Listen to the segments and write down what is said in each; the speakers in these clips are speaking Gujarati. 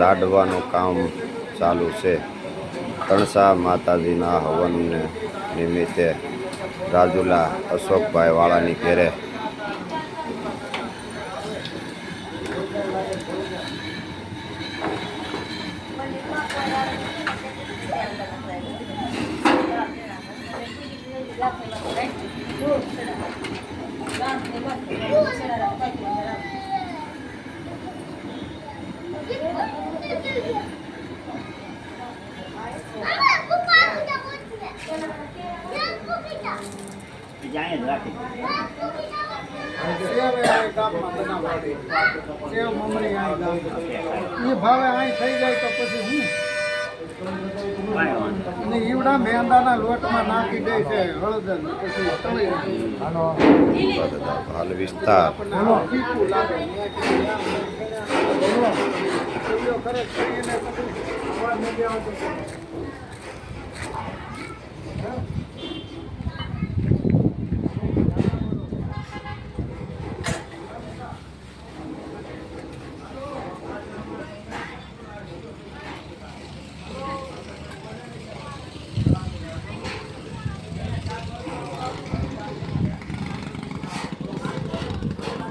લાડવાનું કામ ચાલુ છે। તણસા માતાજીના હવન નિમિત્તે રાજુલા અશોકભાઈ વાળાની ઘેરે ભાવે અહીં થઈ જાય તો પછી હું ઈવડા મેંદાના લોટમાં નાખી દે છે હળદર પછી હાલ વિસ્તાર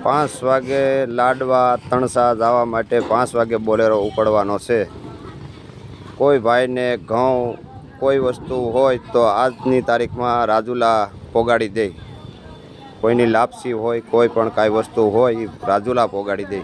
પાંચ વાગે લાડવા તણસા જવા માટે 5 વાગે બોલેરો ઉપડવાનો છે। કોઈ ભાઈને ઘઉં કોઈ વસ્તુ હોય તો આજની તારીખમાં રાજુલા પોગાડી દે। કોઈની લાપસી હોય કોઈ પણ કાંઈ વસ્તુ હોય એ રાજુલા પોગાડી દે।